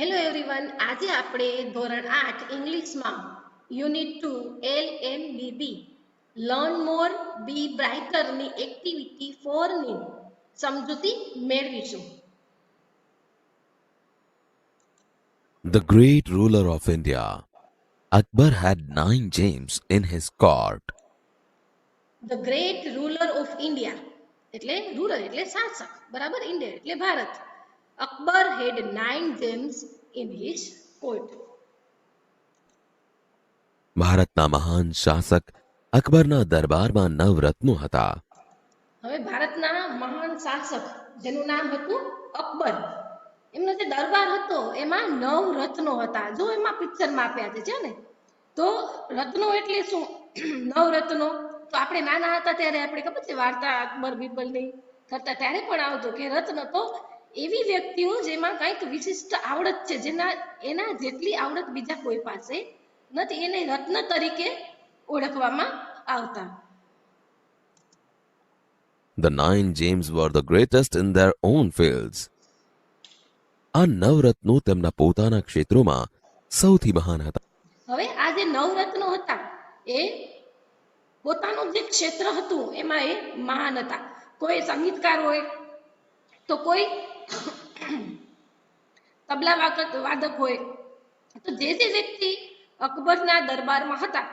Hello everyone, આજે આપણે ધોરણ 8 ઇંગ્લિશમાં યુનિટ 2 LMBB લર્ન મોર બી બ્રાઇટરની એક્ટિવિટી 4 ની સમજૂતી મેળવીશું. The great ruler of India, Akbar had 9 gems in his court. The great ruler of India એટલે રૂલર એટલે શાસક, બરાબર. ઇન્ડિયા એટલે ભારત. અકબર હેડ 9 gems in his court. ભારતના મહાન શાસક અકબરના દરબારમાં 9 રત્નો હતા. હવે ભારતના મહાન શાસક જેનું નામ હતું અકબર, એમનો જે દરબાર હતો એમાં 9 રત્નો હતા. જો એમાં પિક્ચરમાં આપ્યા છે ને, તો રત્નો એટલે શું? 9 રત્નો તો આપણે નાના હતા ત્યારે આપણે ખબર છે વાર્તા અકબર બિરબલની કરતા ત્યારે પણ આવતું કે રત્ન તો એવી વ્યક્તિઓ જેમાં કંઈક વિશિષ્ટ આવડત છે, જેના એના જેટલી આવડત બીજા કોઈ પાસે નથી, એને રત્ન તરીકે ઓળખવામાં આવતા. The 9 gems were the greatest in their own fields. આ 9 રત્નો તેમના પોતાના ક્ષેત્રોમાં સૌથી મહાન હતા. હવે આ જે 9 રત્નો હતા એ પોતાનું જે ક્ષેત્ર હતું એમાં એ મહાન હતા. કોઈ સંગીતકાર હોય તો કોઈ તબલા વાદક હોય, તો જે વ્યક્તિ અકબરના દરબારમાં હતા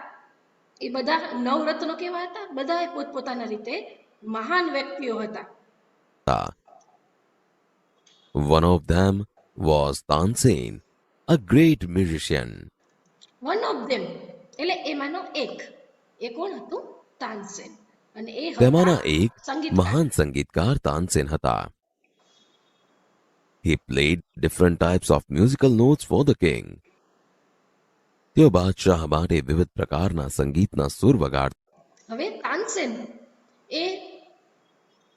એ બધા 9 રત્નો કેવા હતા? બધા પોતપોતાના રીતે મહાન વ્યક્તિઓ હતા. One of them was Tansen, a great musician. One of them એટલે એમાંનો એક. એ કોણ હતું? તાનસેન. અને એ તેમાંના હતા એક સંગીતકાર. મહાન સંગીતકાર તાનસેન હતા. He played different types of musical notes for the king. તેઓ બાદશાહ માટે વિવિધ પ્રકારના સંગીતના સુર વગાડતા. હવે તાનસેન એ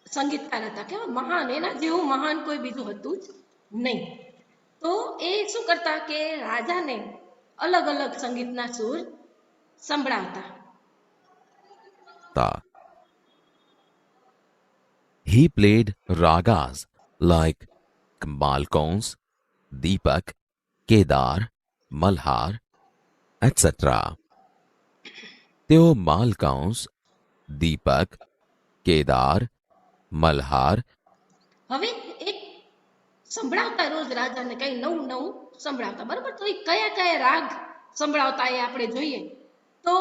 સંગીતકાર હતા, કેવા મહાન, એના જેવું મહાન કોઈ બીજું હતું જ નહીં. તો એ શું કરતા કે રાજાને અલગ અલગ સંગીતના સુર સંભળાવતા. He played ragas like Malkauns, Deepak, Kedar, Malhar, etc. તેઓ માલકાંસ, દીપક, કેદાર, મલ્હાર. હવે એક સંભળાવતા રોજ રાજાને કઈ નવું નવું સંભળાવતા, બરાબર. તો એ કયા કયા રાગ સંભળાવતા એ આપણે જોઈએ તો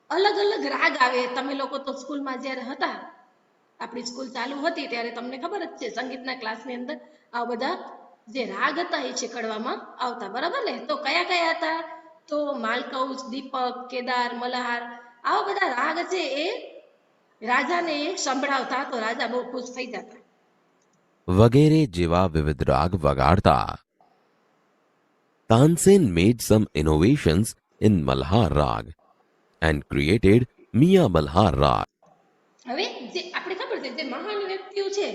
અલગ અલગ રાગ આવે. તમે લોકો તો સ્કૂલમાં જ્યારે હતા, આપણી સ્કૂલ ચાલુ હતી ત્યારે તમને ખબર જ છે સંગીતના ક્લાસની અંદર આ બધા જે રાગ હતા એ શીખવાડવામાં આવતા, બરાબર ને. તો કયા કયા હતા? તો માલકૌસ, દીપક, કેદાર, મલ્હાર, આવા બધા રાગ છે એ રાજાને એ સંભળાવતા તો રાજા બહુ ખુશ થઈ જતા. વગેરે જેવા વિવિધ રાગ વગાડતા. Tansen made some innovations in Malhar Rag and created Mia Malhar Rag. હવે જે આપણે ખબર છે જે મહાન વ્યક્તિઓ છે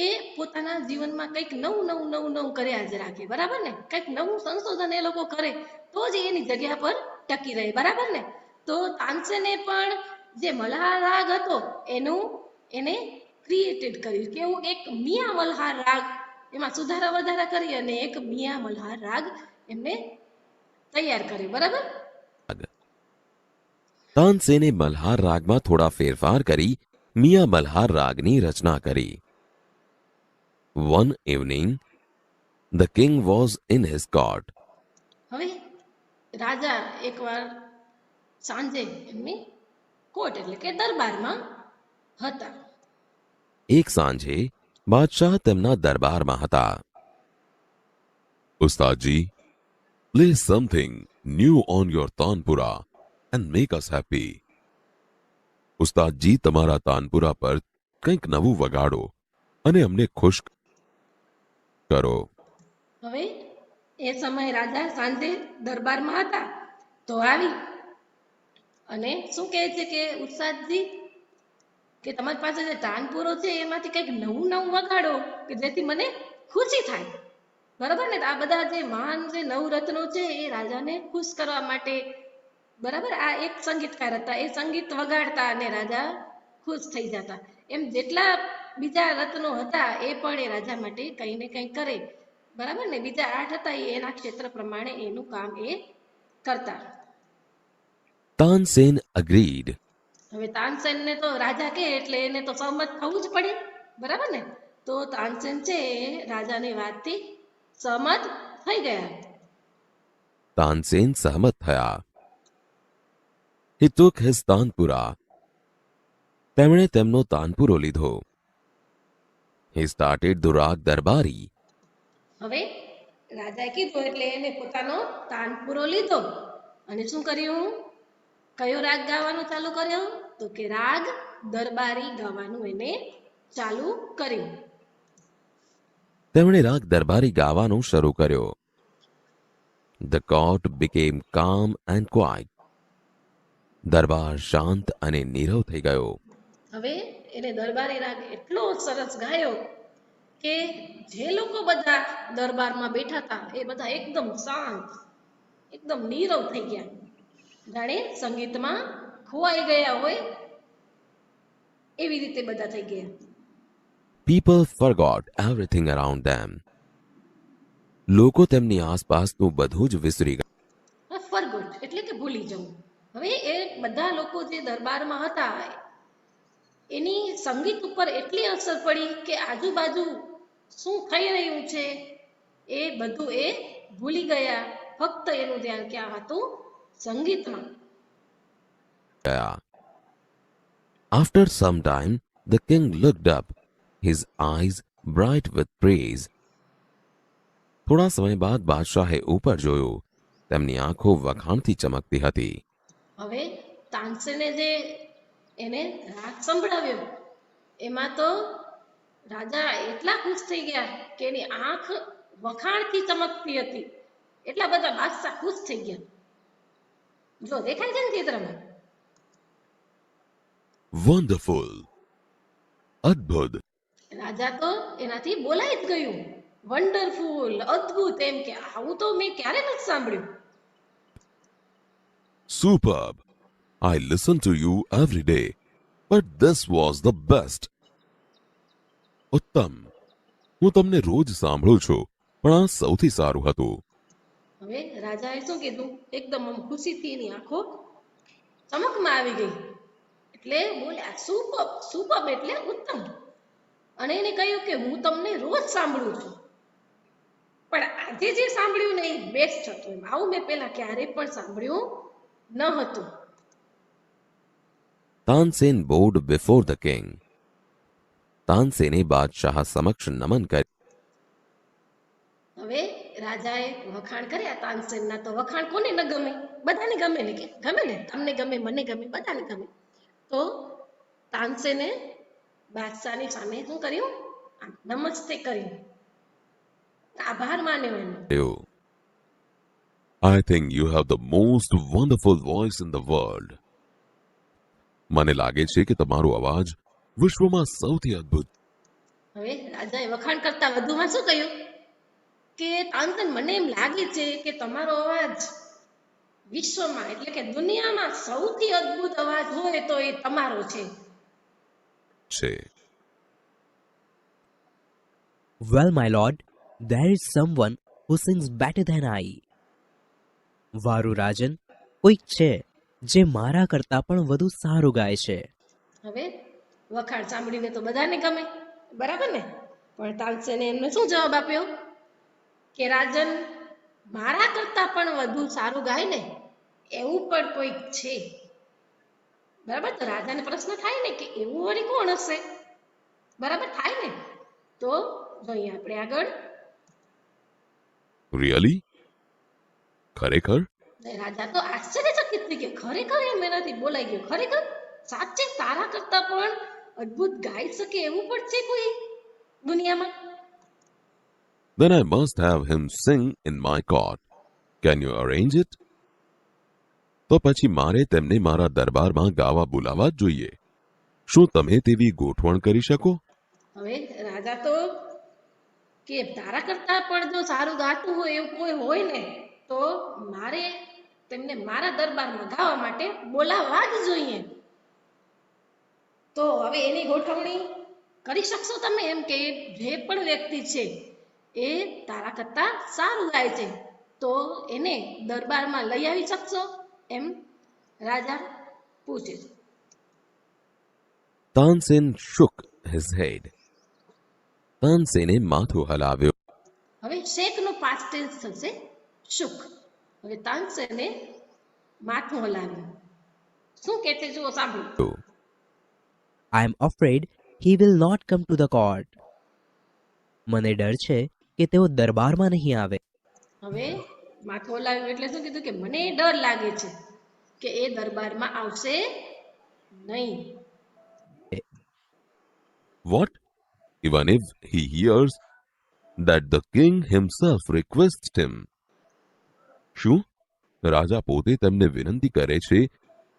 એ પોતાના જીવનમાં કંઈક નવું નવું નવું નવું કર્યા જ રાખે, બરાબર ને. કંઈક નવું સંશોધન એ લોકો કરે તો જ એની જગ્યા પર ટકી રહે, બરાબર ને. તો તાનસેને પણ જે મલ્હાર રાગ હતો એનું એને ક્રિએટેડ કર્યું. કેવું? એક મિયા મલ્હાર રાગ, એમાં સુધારા વધારા કરી અને એક મિયા મલ્હાર રાગ એમને તૈયાર કર્યો, બરાબર. તાનસેને મલ્હાર રાગમાં થોડા ફેરફાર કરી મિયા મલ્હાર રાગની રચના કરી. One evening, the king was in his court. હવે રાજા એકવાર સાંજે એમની કોર્ટ એટલે કે દરબારમાં હતા. એક સાંજે બાદશાહ તેમના દરબારમાં હતા. ઉસ્તાદજી, play something new on your tanpura and make us happy. ઉસ્તાદજી, તમારા તાનપુરા પર કંઈક નવું વગાડો અને અમને ખુશ કરો. હવે એ સમયે રાજા સાંજે દરબારમાં હતા તો આવી અને શું કહે છે કે ઉસ્તાદજી કે તમારી પાસે જે તાનપુરો છે એમાંથી કંઈક નવું નવું વગાડો કે જેથી મને ખુશી થાય, બરાબર ને. આ બધા જે મહાન જે નવરત્નો છે એ રાજાને ખુશ કરવા માટે, બરાબર. આ એક સંગીતકાર હતા, એ સંગીત વગાડતા અને રાજા ખુશ થઈ જતા. એમ જેટલા બીજા રત્નો હતા એ પણ એ રાજા માટે કંઈ ને કંઈ કરે બરાબર ને, બીજા 8 હતા એ એના ક્ષેત્ર પ્રમાણે એનું કામ એ કરતા. Tansen agreed. હવે તાનસેનને તો રાજા કે એટલે એને તો સહમત થવું જ પડે, બરાબર ને. તો તાનસેન છે એ રાજાની વાતથી સહમત થઈ ગયા. Tansen સહમત થયા. He took his Tanpura. તેમણે તેમનો તાનપુરો લીધો. He started the rag Darbari. હવે રાજાએ કીધું એટલે એને પોતાનો તાનપુરો લીધો અને શું કર્યું, કયો રાગ ગાવાનું ચાલુ કર્યો, તો કે રાગ દરબારી ગાવાનું એને ચાલુ કર્યું. તેમણે રાગ દરબારી ગાવાનો શરૂ કર્યો. The court became calm and quiet. દરબાર શાંત અને નીરવ થઈ ગયો. હવે એને દરબારી રાગ એટલો સરસ ગાયો કે જે લોકો બધા દરબારમાં બેઠા હતા એ બધા એકદમ શાંત, એકદમ નીરવ થઈ ગયા, જાણે સંગીતમાં ખોવાઈ ગયા હોય એવી રીતે બધા થઈ ગયા. People forgot everything around them. લોકો તેમની આસપાસનું બધું જ વિસરી ગયા. ફરગોટ એટલે કે ભૂલી જવું. હવે એ બધા લોકો જે દરબારમાં હતા એની સંગીત ઉપર એટલી અસર પડી કે આજુબાજુ શું થઈ રહ્યું છે એ બધું એ ભૂલી ગયા. ફક્ત એનું ધ્યાન ક્યાં હતું, સંગીતમાં. After some time, the king looked up, his eyes bright with praise. થોડા સમય બાદ બાદશાહે ઉપર જોયું. તેમની આંખો વખાણથી ચમકતી હતી. હવે તાનસેને જે એને રાગ સંભળાવ્યો એમાં તો રાજા એટલા ખુશ થઈ ગયા કે એની આંખ વખાણથી ચમકતી હતી, એટલા બધા બાદશાહ ખુશ થઈ ગયા. જો દેખાય છે ને ચિત્રમાં. Wonderful. અદ્ભુત. રાજા તો એનાથી બોલાઈ જ ગયું. વન્ડરફુલ, અદ્ભુત, એમ કે આવું તો મેં ક્યારે નથી સાંભળ્યું. Superb. I listen to you every day, but this was the best. ઉત્તમ. હું તમને રોજ સાંભળું છું, પણ આ સૌથી સારું હતું. હવે રાજાએ શું કીધું, એકદમ આમ ખુશીથી એની આંખો ચમકમાં આવી ગઈ એટલે બોલ્યા સુપર, સુપર એટલે ઉત્તમ. અને એને કહ્યું કે હું તમને રોજ સાંભળું છું, પણ આજે જે સાંભળ્યું ને એ બેસ્ટ હતું. એમ આવું મેં પહેલા ક્યારેય પણ સાંભળ્યું ન હતું. Tansen bowed before the king. તાનસેને બાદશાહ સમક્ષ નમન કર્યું. હવે રાજાએ વખાણ કર્યા તાનસેનના. તો વખાણ કોને ન ગમે, બધાને ગમે ને, કે ગમે ને, તમને ગમે, મને ગમે, બધાને ગમે. તો તાનસેને બાદશાહની સામે શું કર્યું, નમસ્તે કર્યું, આભાર માન્યો એનો. I think you have the most wonderful voice in the world. મને લાગે છે કે તમારો અવાજ વિશ્વમાં સૌથી અદ્ભુત. હવે રાજાએ વખાણ કરતા વધુમાં શું કહ્યું કે તાનસેન, મને એમ લાગે છે કે તમારો અવાજ વિશ્વમાં એટલે કે દુનિયામાં સૌથી અદ્ભુત અવાજ હોય તો એ તમારો છે. Well, my lord, there is someone who sings better than I. વારુ રાજન, કોઈક છે જે મારા કરતા પણ વધુ સારું ગાય છે. હવે વખાણ સાંભળીને તો બધાને ગમે, બરાબર ને. પણ તાનસેને એમને શું જવાબ આપ્યો કે રાજન, મારા કરતા પણ વધુ સારું ગાય ને એવું પણ કોઈક છે, બરાબર. તો રાજાને પ્રશ્ન થાય ને કે એવું વળી કોણ હશે, બરાબર થાય ને. તો જોઈએ આપણે આગળ. Really? ખરેખર? રાજા તો આશ્ચર્યચકિત થઈ ગયો. ખરેખર, એમ એનાથી બોલાઈ ગયો. ખરેખર, સાચે તારા કરતા પણ અદ્ભુત ગાઈ શકે એવું પણ છે કોઈ દુનિયામાં? Then I must have him sing in my court. Can you arrange it? તો પછી મારે તેમને મારા દરબારમાં ગાવા બોલાવવા જ જોઈએ. શું તમે તેવી ગોઠવણ કરી શકો? હવે રાજા તો કે તારા કરતા પણ જો સારું ગાતું હોય એવું કોઈ હોય ને તો મારે તેમને મારા દરબારમાં ગાવા માટે બોલાવવા જ જોઈએ. તો હવે એની ગોઠવણી કરી શકશો તમે, એમ કે જે પણ વ્યક્તિ છે એ તારા કરતા સારું ગાય છે, તો એને દરબારમાં લઈ આવી શકશો? એમ રાજા પૂછે છે. Tansen shook his head. તાનસેને માથું હલાવ્યું. હવે શેકનો પાસ્ટ ટેન્સ થશે શુક. હવે તાનસેને માથું હલાવ્યું. શું કહે છે જુઓ, સાંભળો. I am afraid he will not come to the court. મને ડર છે કે તેઓ દરબારમાં નહીં આવે. હવે માથું હલાવ્યું એટલે શું કીધું? કે મને ડર લાગે છે કે એ દરબારમાં આવશે નહીં. What? Even if he hears that the king himself requests him. શું રાજા પોતે તેમને વિનંતી કરે છે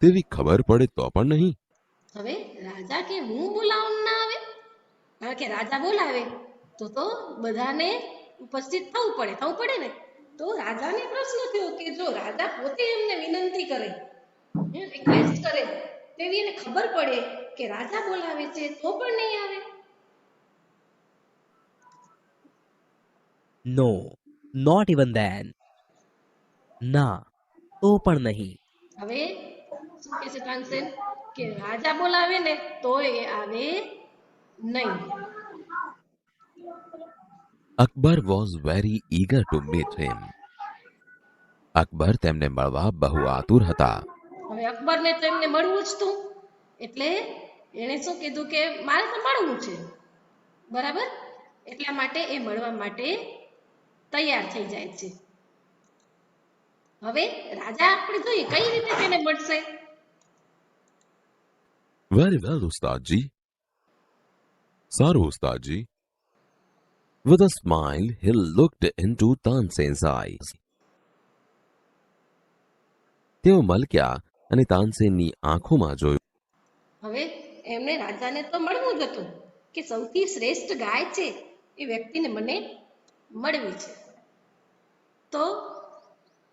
તેવી ખબર પડે તો પણ નહીં? હવે રાજા કે હું બોલાવું ના આવે? કારણ કે રાજા બોલાવે તો બધાને ઉપસ્થિત થવું પડે ને. તો રાજાને પ્રશ્ન થયો કે જો રાજા પોતે એમને વિનંતી કરે, રિક્વેસ્ટ કરે, તેવી એને ખબર પડે કે રાજા બોલાવે છે તો પણ નહીં આવે. No, not even then. ના, તો પણ નહીં. હવે શું કહે છે તાનસેન? કે રાજા બોલાવે ને તો એ આવે નહીં. Akbar was very eager to meet him. Akbar તેમને મળવા બહુ આતુર હતા. હવે અકબરને તો એમને મળવું જ તું, એટલે એણે શું કીધું કે મારે તો મળવું છે, બરાબર? એટલા માટે એ મળવા માટે તૈયાર થઈ જાય છે. હવે રાજા આપણે જોઈએ કઈ રીતે તેને મળશે. Very well, Ustadji. સારું ઉસ્તાદજી. With a smile, he looked into Tansen's eyes. તેઓ મલક્યા અને તાનસેનની આંખોમાં જોયું. હવે એમને રાજાને તો મળવું જ હતું કે સૌથી શ્રેષ્ઠ ગાય છે એ વ્યક્તિને મને મળવી છે. તો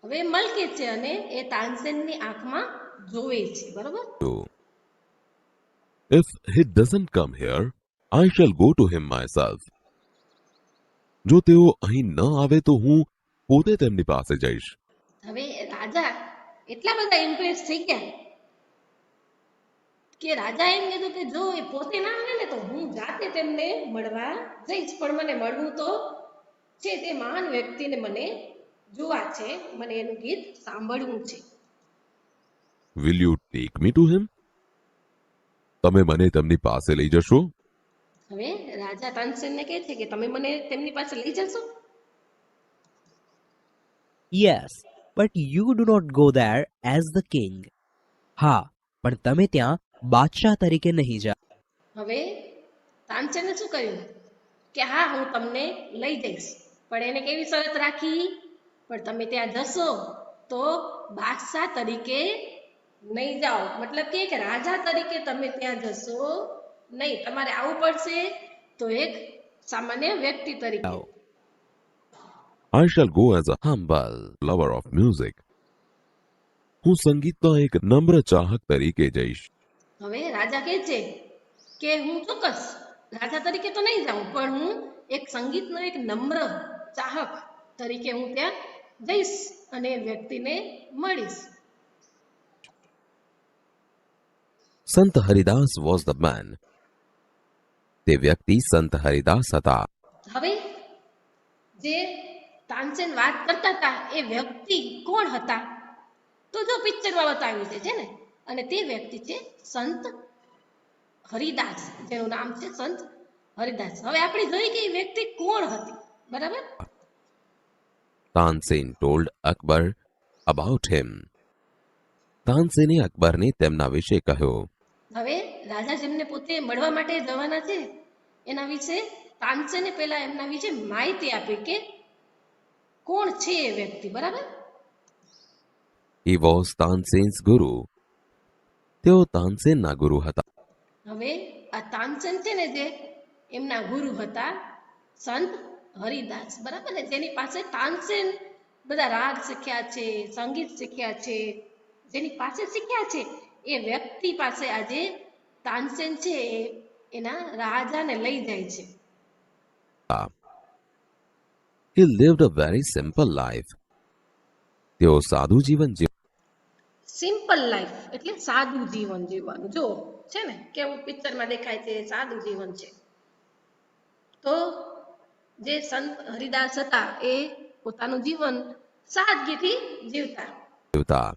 હવે મલકે છે અને એ તાનસેનની આંખમાં જોવે છે, બરોબર? If he doesn't come here, I shall go to him myself. જો તેઓ અહીં ન આવે તો હું પોતે તેમની પાસે જઈશ. હવે રાજા એટલા બધા ઇમ્પ્રેસ થઈ ગયા કે રાજા એમ કીધું કે જો એ પોતે ના આવે ને તો હું જાતે તેમને મળવા જઈશ, પણ મને મળવું તો છે, તે મહાન વ્યક્તિને મને જોવા છે, મને એનું ગીત સાંભળવું છે. Will you take me to him? તમે મને તેમની પાસે લઈ જશો? હવે રાજા તાનસેનને કહે છે કે તમે મને તેમની પાસે લઈ જશો? Yes, but you do not go there as the king. હા, પણ તમે ત્યાં બાદશાહ તરીકે નહીં જાઓ. હવે તાનસેને શું કર્યું કે હા હું તમને લઈ જઈશ, પણ એને કેવી શરત રાખી? પણ તમે ત્યાં જશો તો બાદશાહ તરીકે નહીં જાઓ, મતલબ કે એક રાજા તરીકે તમે ત્યાં જશો નહીં, તમારે આવવું પડશે તો એક સામાન્ય વ્યક્તિ તરીકે. I shall go as a humble lover of music. હું સંગીતનો એક નમ્ર ચાહક તરીકે જઈશ. હવે રાજા કહે છે કે હું ચોક્કસ રાજા તરીકે તો નહીં જાઉં, પણ હું એક સંગીતનો એક નમ્ર ચાહક તરીકે હું ત્યાં જઈશ અને એ વ્યક્તિને મળીશ. સંત હરિદાસ was the man. તે વ્યક્તિ સંત હરિદાસ હતા. હવે જે તાનસેન વાત કરતા હતા એ વ્યક્તિ કોણ હતા? તો જો પિક્ચરમાં બતાવ્યું છે ને, અને તે વ્યક્તિ છે સંત હરિદાસ, જેનું નામ છે સંત હરિદાસ. હવે આપણે જોઈએ કે એ વ્યક્તિ કોણ હતી, બરાબર? Tansen told Akbar about him. તાનસેને અકબરને તેમના વિશે કહ્યું. હવે રાજા જેમને પોતે મળવા માટે જવાના છે એના વિશે તાનસેને પહેલા એમના વિશે માહિતી આપી કે કોણ છે એ વ્યક્તિ, બરાબર? He was Tansen's guru. તેઓ તાનસેનના ગુરુ હતા. હવે આ તાનસેન છે ને જે એમના ગુરુ હતા સંત હરિદાસ, બરાબર ને? જેની પાસે તાનસેન બધા રાગ શીખ્યા છે, સંગીત શીખ્યા છે, જેની પાસે શીખ્યા છે એ વ્યક્તિ પાસે આજે તાનસેન છે એના રાજાને લઈ જાય છે. He lived a very simple life. તેઓ સાદું જીવન જીવ સિમ્પલ લાઈફ એટલે સાદું જીવન જીવવાનું. જો છે ને કેવું પિક્ચરમાં દેખાય છે સાદું જીવન છે. તો જે સંત હરિદાસ હતા એ પોતાનું જીવન સાદગીથી જીવતા. જીવતા.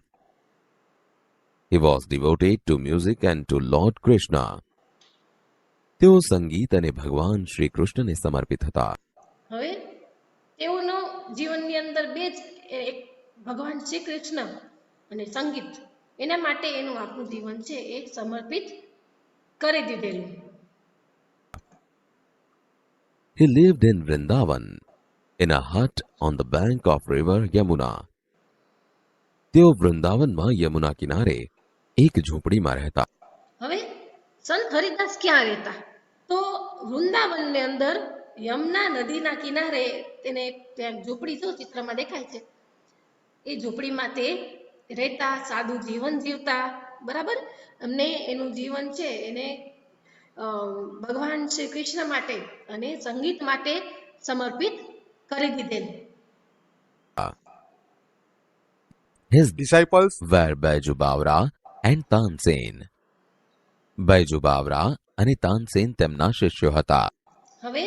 He was devoted to music and to Lord Krishna. તેઓ સંગીત અને ભગવાન શ્રી કૃષ્ણને સમર્પિત હતા. હવે તેઓનો જીવનની અંદર બે જ એક ભગવાન શ્રી કૃષ્ણ અને સંગીત એના માટે એનું આખું જીવન છે એ સમર્પિત કરી દીધેલું. He lived in Vrindavan in a hut on the bank of river Yamuna. તેઓ વૃંદાવનમાં યમુના કિનારે એક ઝૂંપડીમાં રહેતા. હવે સંત હરિદાસ ક્યાં રહેતા? તો વૃંદાવનની અંદર યમુના નદીના કિનારે તેને ત્યાં ઝૂંપડી જો ચિત્રમાં દેખાય છે એ ઝૂંપડીમાં તે રહેતા, સાદું જીવન જીવતા. બરાબર. અમને એનું જીવન છે એને ભગવાન શ્રી કૃષ્ણ માટે અને સંગીત માટે સમર્પિત કરી દીધેલું. His disciples were Baiju Bawra and Tansen. Baiju Bawra અને તાનસેન તેમના શિષ્યો હતા. હવે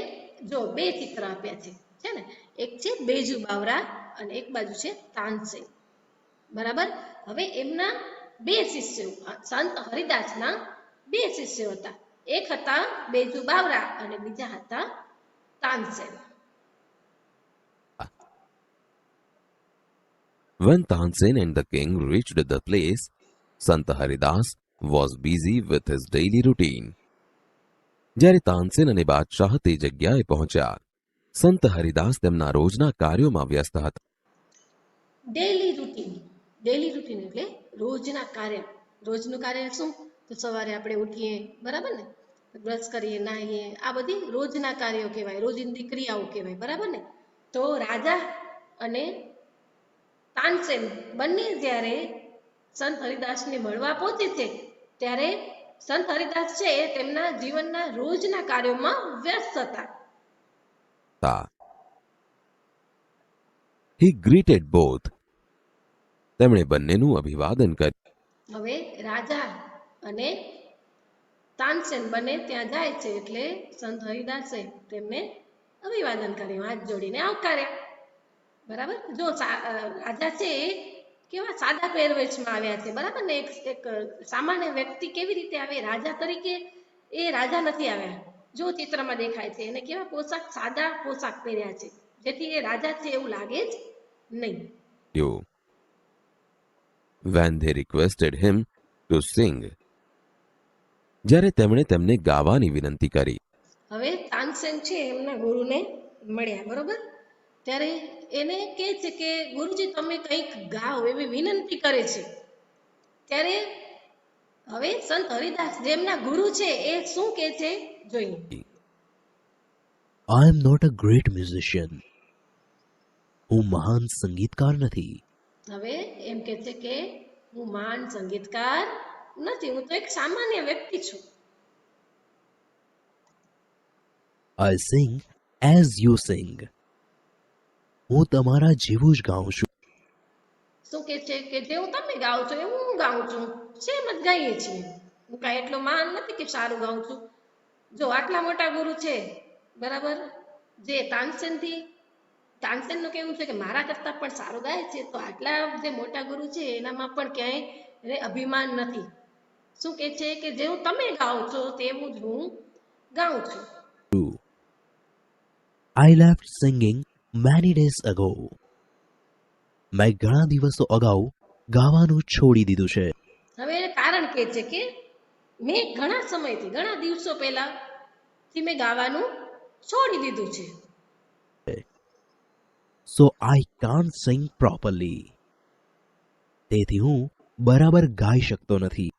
જો બે ચિત્ર આપ્યા છે ને, એક છે બેજુ બાવરા અને એક બાજુ છે તાનસેન. બરાબર. હવે એમના બે શિષ્યો, સંત હરિદાસના બે શિષ્યો હતા. એક હતા બેજુ બાવરા અને બીજા હતા Tansen. When Tansen and the king reached the place, Sant Haridas was busy with his daily routine. જ્યારે તાનસેન અને બાદશાહ તે જગ્યાએ પહોંચ્યા, સંત હરિદાસ તેમના રોજના કાર્યોમાં વ્યસ્ત હતા. ડેલી રૂટીન એટલે રોજના કાર્ય. રોજનું કાર્ય શું? તો સવારે આપણે ઉઠીએ, બરાબર ને, બ્રશ કરીએ, નાહીએ, આ બધી રોજના કાર્યો કહેવાય, રોજિંદી ક્રિયાઓ કહેવાય. બરાબર ને. તો રાજા અને તાનસેન બંને જ્યારે સંત હરિદાસને મળવા પહોંચે છે ત્યારે સંત હરિદાસ છે એ તેમના જીવનના રોજના કાર્યોમાં વ્યસ્ત હતા. He greeted both. તેમણે બંનેનું અભિવાદન કર્યું. હવે રાજા અને તાનસેન બંને ત્યાં જાય છે એટલે સંત હરિદાસે તેમને અભિવાદન કર્યું, હાથ જોડીને આવકાર્યા. બરાબર. જો રાજા છે એ કેવા સાદા પહેરવેશમાં આવ્યા છે. બરાબર ને. એક સામાન્ય વ્યક્તિ કેવી રીતે આવે, રાજા તરીકે એ રાજા નથી આવ્યા. જો ચિત્રમાં દેખાય છે એને કેવા પોશાક, સાદા પોશાક પહેર્યા છે, જેથી એ રાજા છે એવું લાગે જ નહીં. When they requested him to sing, જ્યારે તેમણે તેમને ગાવાની વિનંતી કરી. હવે તાનસેન છે એમના ગુરુને મળ્યા. બરોબર. ત્યારે એને કહે છે કે ગુરુજી તમે કંઈક ગાઓ એવી વિનંતી કરે છે. ત્યારે હવે સંત હરિદાસ જેમના ગુરુ છે એ શું કહે છે જોઈએ. I am not a great musician. હું મહાન સંગીતકાર નથી. હવે એમ કહે છે કે હું મહાન સંગીતકાર નથી, હું તો એક સામાન્ય વ્યક્તિ છું. I sing as you sing. હું તમારા જેવું જ ગાઉં છું. શું કહે છે કે જેવું તમે ગાઓ છો એવું હું ગાઉં છું, સેમ જ ગાઈએ છીએ. હું કાંઈ એટલો મહાન નથી કે સારું ગાઉં છું. જો આટલા મોટા ગુરુ છે, બરાબર, જે તાનસેનનું કેવું છે કે મારા કરતાં પણ સારું ગાય છે, તો આટલા જે મોટા ગુરુ છે એનામાં પણ ક્યાંય એને અભિમાન નથી. શું કહે છે કે જેવું તમે ગાઓ છો તેવું જ હું ગાઉં છું. I left singing many days ago. મેં ઘણા દિવસો અગાઉ ગાવાનું છોડી દીધું છે. હવે એને કારણ કહે છે કે મેં ઘણા સમયથી, ઘણા દિવસો પહેલાથી મેં ગાવાનું છોડી દીધું છે. So I can't sing properly. તેથી હું બરાબર ગાઈ શકતો નથી.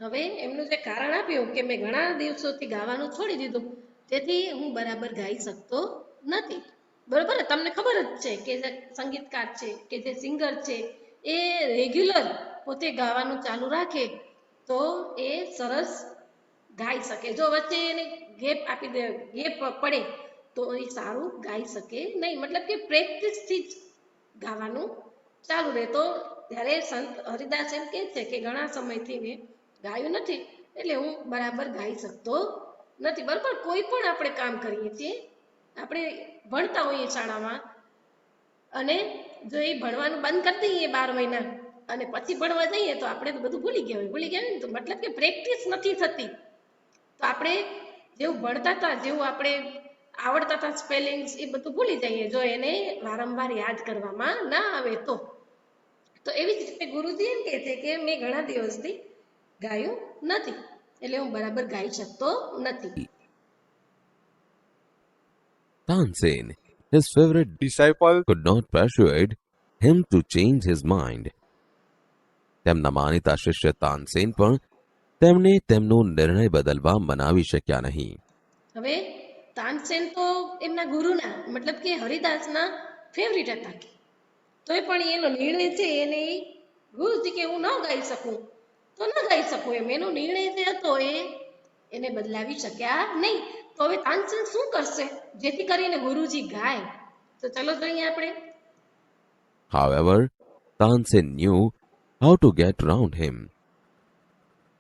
હવે એમનું જે કારણ આપ્યું કે મેં ઘણા દિવસોથી ગાવાનું છોડી દીધું, તેથી હું બરાબર ગાઈ શકતો નથી. બરોબર. તમને ખબર જ છે કે જે સંગીતકાર છે કે જે સિંગર છે એ રેગ્યુલર પોતે ગાવાનું ચાલુ રાખે તો એ સરસ ગાઈ શકે. જો વચ્ચે એને ગેપ પડે તો એ સારું ગાઈ શકે નહીં. મતલબ કે પ્રેક્ટિસથી જ ગાવાનું ચાલુ રહે. તો ત્યારે સંત હરિદાસ એમ કહે છે કે ઘણા સમયથી મેં ગાયું નથી એટલે હું બરાબર ગાઈ શકતો નથી. બરાબર, કોઈ પણ આપણે કામ કરીએ છીએ, આપણે ભણતા હોઈએ શાળામાં અને જો એ ભણવાનું બંધ કરી દઈએ 12 મહિના અને પછી ભણવા જઈએ તો આપણે તો બધું ભૂલી ગયા હોય ને. તો મતલબ કે પ્રેક્ટિસ નથી થતી. તો આપણે જેવું ભણતા હતા, જેવું આપણે આવડતા હતા સ્પેલિંગ્સ, એ બધું ભૂલી જઈએ જો એને વારંવાર યાદ કરવામાં ના આવે તો. તો એવી જ રીતે ગુરુજી એમ કહે છે કે મેં ઘણા દિવસથી ગાયું નથી એટલે હું બરાબર ગાઈ શકતો નથી. Tansen, his favorite disciple, could not persuade him to change his mind. તેમના માનીતા શિષ્ય તાનસેન પણ તેમને તેમનો નિર્ણય બદલવા મનાવી શક્યા નહીં. હવે તાનસેન તો એમના ગુરુના મતલબ કે હરિદાસના ફેવરિટ હતા. તોય પણ એનો નિર્ણય છે એને ગુરુજી કે હું ન ગાઈ શકું તો ન ગાઈ શકું એમ એનો નિર્ણય જે હતો એને બદલાવી શક્યા નહીં. તો હવે તાનસેન શું કરશે જેથી કરીને ગુરુજી ગાય? તો ચલો જોઈએ આપણે. However, Tansen knew how to get round him.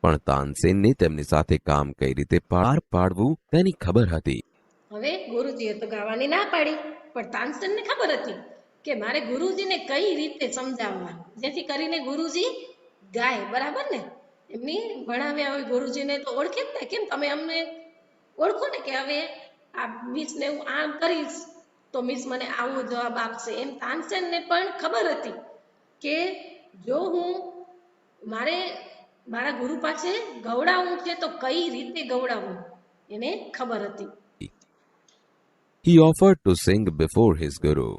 પણ તાનસેનને તેમની સાથે કામ કઈ રીતે પાર પાડવું તેની ખબર હતી. હવે ગુરુજીએ તો ગાવાની ના પાડી, પણ તાનસેનને ખબર હતી કે મારે ગુરુજીને કઈ રીતે સમજાવવા જેથી કરીને ગુરુજી ગાય. બરાબર ને, એમની ભણાવ્યા હોય ગુરુજીને તો ઓળખે જ ને. કેમ તમે અમને ઓળખો ને કે હવે આ મિસને હું આમ કરીશ તો મિસ મને આવો જવાબ આપશે. એમ તાનસેનને પણ ખબર હતી કે જો હું મારા ગુરુ પાસે ગવડાવવું છે તો કઈ રીતે ગવડાવવું એને ખબર હતી. He offered to sing before his guru.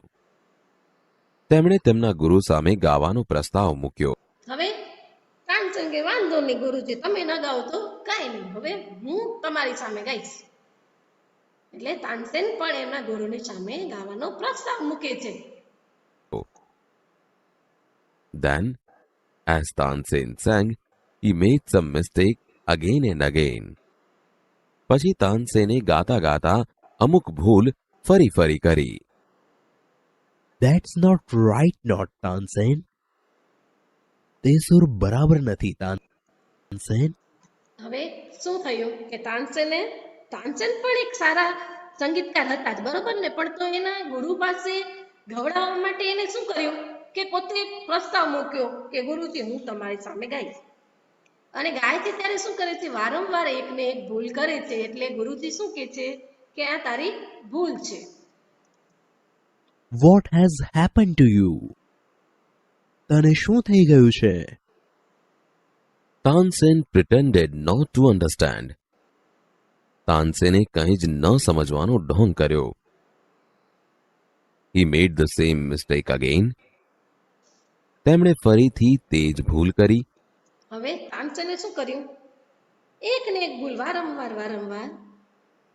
તેમણે તેમના ગુરુ સામે ગાવાનો પ્રસ્તાવ મૂક્યો. હવે તાનસેન કે વાંધો નહીં ગુરુજી, તમે ન ગાઓ તો કાંઈ નહીં, હવે હું તમારી સામે ગાઈશ. એટલે તાનસેન પણ એમના ગુરુની સામે ગાવાનો પ્રસ્તાવ મૂકે છે. Then, as Tansen sang, he made some mistake again and again. પછી તાનસેને ગાતા ગાતા અમુક ભૂલ ફરી ફરી કરી. That's not right, not Tansen. તે સુર બરાબર નથી તાનસેન. હવે શું થયું કે તાનસેન પણ એક સારા સંગીતકાર હતા જ, બરોબર ને, પણ તો એના ગુરુ પાસે ગવડાવવા માટે એને શું કર્યું કે પોતે પ્રસ્તાવ મૂક્યો કે ગુરુજી હું તમારી સામે ગાઈશ. અને ગાય છે ત્યારે શું કરે છે, વારંવાર એકને એક ભૂલ કરે છે. એટલે ગુરુજી શું કહે છે કે આ તારી ભૂલ છે. What has happened to you? તને શું થઈ ગયું છે? Tansen pretended not to understand. તાનસેને કંઈ જ ન સમજવાનો ઢોંગ કર્યો. He made the same mistake again. તેમણે ફરીથી તે જ ભૂલ કરી. હવે તાનસેને શું કર્યું, એક ને એક ભૂલ વારંવાર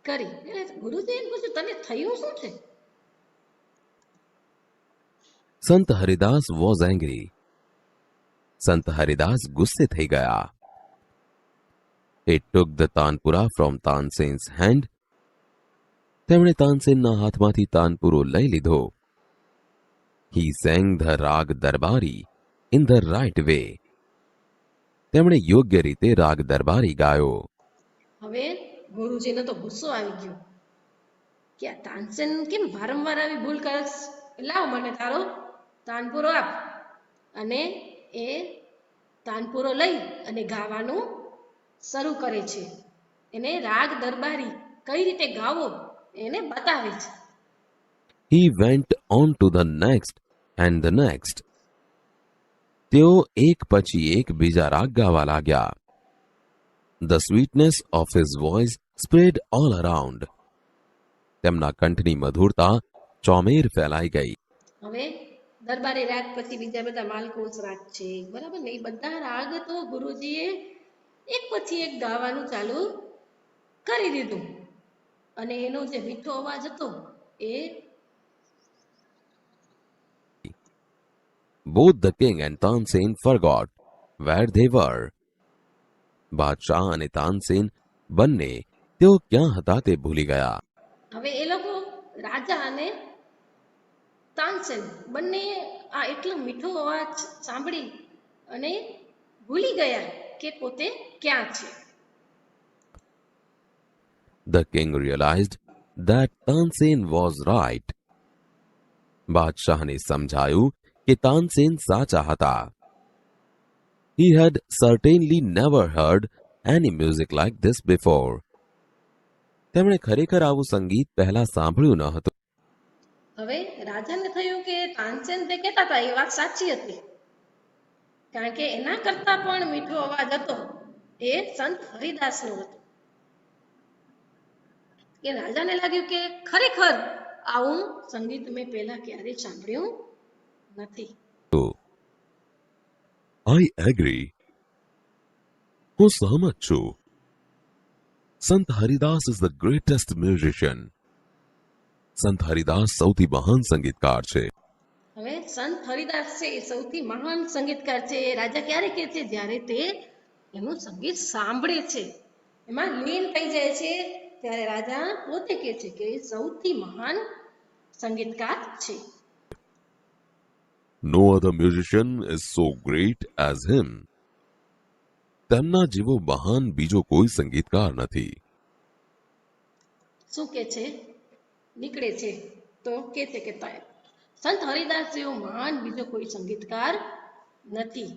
કરી. એટલે ગુરુજી એમ પૂછ્યું તને થયું શું છે? સંત હરિદાસ was angry. સંત હરિદાસ ગુસ્સે થઈ ગયા. He took the tanpura from Tansen's hand. તેમણે તાનસેનના હાથમાંથી તાનપુરો લઈ લીધો. He sang the રાગ દરબારી in the right way. તેમણે યોગ્ય રીતે રાગ દરબારી ગાયો. હવે ગુરુજીને તો ગુસ્સો આવી ગયો કે આ તાનસેન કેમ વારંવાર આવી ભૂલ કરસ, લાવ મને તારો તાનપુરો આપ. અને એ તાનપુરો લઈ અને ગાવાનું શરૂ કરે છે. એને રાગ દરબારી કઈ રીતે ગાવો એને બતાવે છે. He went on to the next and the next. તેઓ એક પછી એક બીજા રાગ ગાવા લાગ્યા. The sweetness of his voice spread all around. તેમના કંઠની મધુરતા ચોમેર ફેલાઈ ગઈ. હવે દરબારી રાગ પછી બીજા બધા માલકોસ રાગ છે, બરાબર ને, એ બધા રાગ તો ગુરુજીએ એક પછી એક ગાવાનું ચાલુ કરી દીધું. અને એનો જે મીઠો અવાજ હતો એ Both the king and Tansen forgot where they were. બાદશાહ અને તાનસેન બંને તેઓ ક્યાં હતા તે ભૂલી ગયા. હવે એ લોકો રાજા અને તાનસેન બંને આ એટલો મીઠો અવાજ સાંભળી અને ભૂલી ગયા કે પોતે ક્યાં છે. The king realized that Tansen was right. બાદશાહને સમજાયું કે તાનસેન સાચા હતા. He had certainly never heard any music like this before. તેમણે ખરેખર આવું સંગીત પહેલા સાંભળ્યું ન હતું. હવે રાજાને થયું કે તાનસેન જે કહેતા હતા એ વાત સાચી હતી, કારણ કે એના કરતા પણ મીઠો અવાજ હતો એ સંત હરિદાસનો હતો. કે રાજાને લાગ્યું કે ખરેખર આવું સંગીત મેં પહેલા ક્યારેય સાંભળ્યું નથી. I agree. હું સહમત છું. સંત Haridas is the greatest musician. સંત હરિદાસ સૌથી મહાન સંગીતકાર છે. હવે સંત હરિદાસ છે એ સૌથી મહાન સંગીતકાર છે. રાજા ક્યારે કહે છે? જ્યારે તે એનું સંગીત સાંભળે છે, એમાં લીન થઈ જાય છે, ત્યારે રાજા પોતે કહે છે કે એ સૌથી મહાન સંગીતકાર છે. No other musician is so great as him. તેમના જેવો મહાન બીજો કોઈ સંગીતકાર નથી. શું કે છે? નીકળે છે તો કે છે કે સંત હરિદાસ જેવો મહાન બીજો કોઈ સંગીતકાર નથી.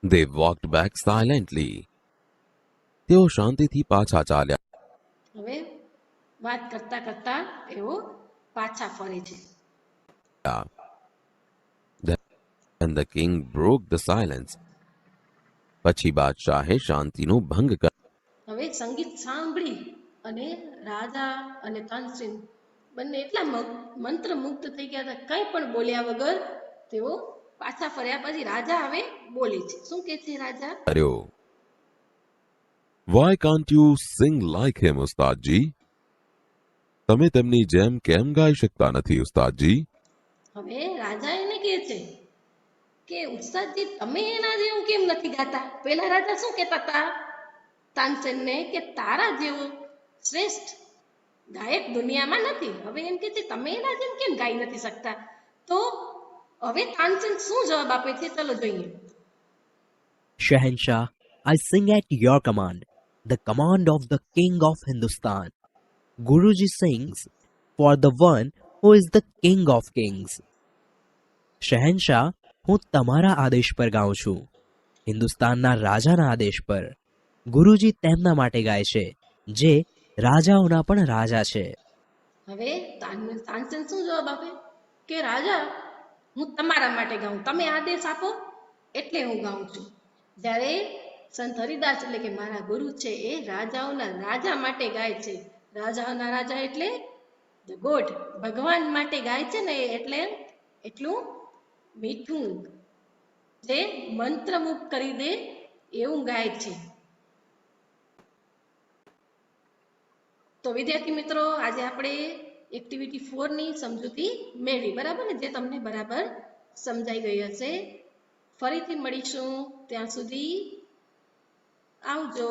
They walked back silently. તેઓ શાંતિથી પાછા ચાલ્યા. હવે વાત કરતા કરતા એઓ પાછા ફરે છે. And the king broke the silence. પછી બાદશાહે શાંતિનો ભંગ કર્યો. હવે સંગીત સાંભળી અને રાજા અને તાનસેન બંને એટલા મંત્રમુગ્ધ થઈ ગયા હતા, કંઈ પણ બોલ્યા વગર તેઓ પાછા ફર્યા. પછી રાજા હવે બોલે છે. શું કે છે રાજા? Why can't you sing like him, ઉસ્તાદજી? તમે તેમની જેમ કેમ ગાઈ શકતા નથી, ઉસ્તાદજી? હવે રાજા એને કહે છે કે ઉસ્તાદજી તમે એના જેવું કેમ નથી ગાતા? પેલા રાજા શું કહેતા હતા તાનસેનને કે તારા જેવો શ્રેષ્ઠ ગાયક દુનિયામાં નથી. હવે એમ કે છે તમે એના જેમ કેમ ગાઈ નથી શકતા? તો હવે તાનસેન શું જવાબ આપે છે? ચલો જોઈએ. Shahenshah, I sing at your command, the command of the king of Hindustan. Guruji sings for the one who is the king of kings. શહેનશાહ, હું તમારા આદેશ પર ગાઉં છું, હિન્દુસ્તાનના રાજાના આદેશ પર. ગુરુજી તેમના માટે ગાય છે જે રાજાઓના પણ રાજા છે. હવે તાનસેન શું જવાબ આપે કે રાજા હું તમારા માટે ગાઉં, તમે આદેશ આપો એટલે હું ગાઉં છું. જ્યારે સંત હરિદાસ એટલે કે મારા ગુરુ છે એ રાજાઓના રાજા માટે ગાય છે. રાજાઓના રાજા એટલે ધ ગોડ, ભગવાન માટે ગાય છે ને, એટલે એટલું મીઠું જે મંત્રમુગ્ધ કરી દે એવું ગાય છે. તો વિદ્યાર્થી મિત્રો, આજે આપણે એક્ટિવિટી 4 ની સમજૂતી મેળવી, બરાબર ને? જે તમને બરાબર સમજાઈ ગઈ હશે. ફરીથી મળીશું, ત્યાં સુધી આવજો.